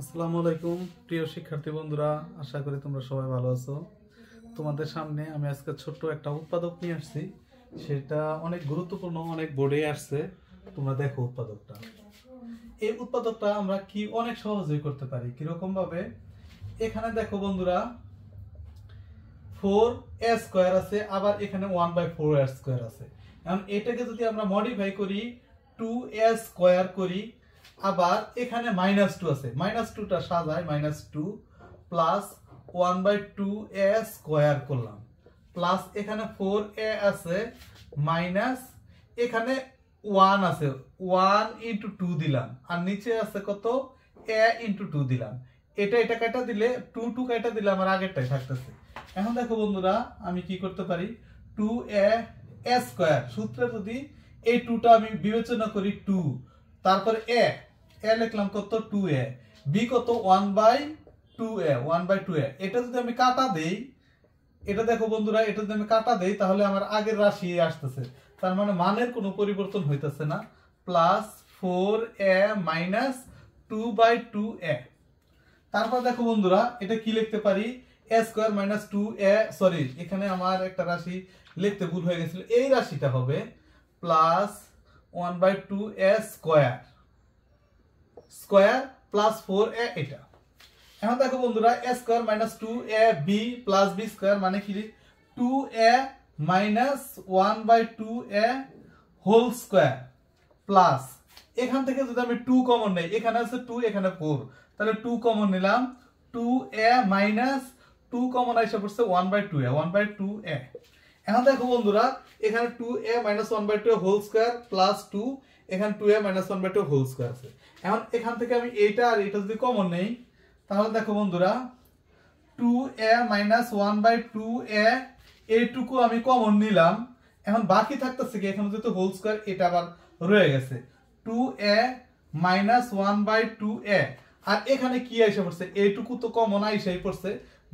আসসালামু আলাইকুম প্রিয় শিক্ষার্থী বন্ধুরা, আশা করি তোমরা সবাই ভালো আছো। তোমাদের সামনে আমি আজকে ছোট্ট একটা উৎপাদক নিয়ে আসছি। সেটা অনেক গুরুত্বপূর্ণ, অনেক বোর্ডে আসছে। তোমরা দেখো উৎপাদকটা। এই উৎপাদকটা আমরা কি অনেক সহজেই করতে পারি। কিরকম ভাবে? এখানে দেখো বন্ধুরা, 4a স্কয়ার আছে, আবার এখানে 1/4a স্কয়ার আছে। এখন এটাকে যদি আমরা মডিফাই করি 2a স্কয়ার করি, আবার এখানে -2 আছে, -2টা সাজায় -2 প্লাস 1/2a স্কয়ার করলাম, প্লাস এখানে 4a আছে, মাইনাস এখানে 1 আছে, 1 × 2 দিলাম, আর নিচে আছে কত, a × 2 দিলাম। এটা কাটা দিলে 2 কাটা দিলে আমার আগেরটাই থাকতেছে। এখন দেখো বন্ধুরা, আমি কি করতে পারি, 2a স্কয়ার সূত্রে যদি এই 2টা আমি বিবেচনা করি 2, তারপরে a লিখলাম কত, 2a, b কত, 1/2a, এটা যদি আমি কাটা দেই, এটা দেখো বন্ধুরা, এটা যদি আমি কাটা দেই তাহলে আমার আগের রাশি আসতেছে, তার মানে মানের কোনো পরিবর্তন হইতেছে না। Plus 4a minus 2/2a। তারপর দেখো বন্ধুরা, এটা কি লিখতে পারি, a square minus 2a, sorry এখানে আমার একটা রাশি লিখতে ভুল হয়ে গেছিল, এই রাশিটা হবে plus 1/2a square plus 4a। এটা এখন দেখো বন্ধুরা, a square minus 2ab plus b square মানে কি, 2a minus 1/2a whole square, plus এখান থেকে যদি আমি 2 কমন নেই, এখানে আছে 2, এখানে 4, তাহলে 2 কমন নিলাম, 2a মাইনাস 2 কমন আইসা পড়ছে 1/2a। এখন দেখো বন্ধুরা, এখানে 2a minus 1/2 whole square plus 2, এখানে 2a মাইনাস 1/2 হোল স্কয়ার আছে। এখন এখান থেকে আমি এটা আর এটা যদি কমন নেই, তাহলে দেখো বন্ধুরা, 2a মাইনাস 1/2a এইটুকু আমি কমন নিলাম। এখন বাকি থাকতেছে কি, এখানে যেহেতু হোল স্কয়ার, এটা আবার রয়ে গেছে 2a মাইনাস 1/2a, আর এখানে কি আইসা পড়ছে, এইটুকু তো কমন আইসাই পড়ছে,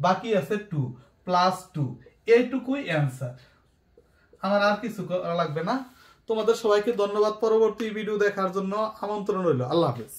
বাকি আছে 2 প্লাস 2, এইটুকুই অ্যান্সার। আমার আর কিছু করা লাগবে না। তোমাদের সবাইকে ধন্যবাদ। পরবর্তী ভিডিও দেখার জন্য আমন্ত্রণ রইল। আল্লাহ হাফেজ।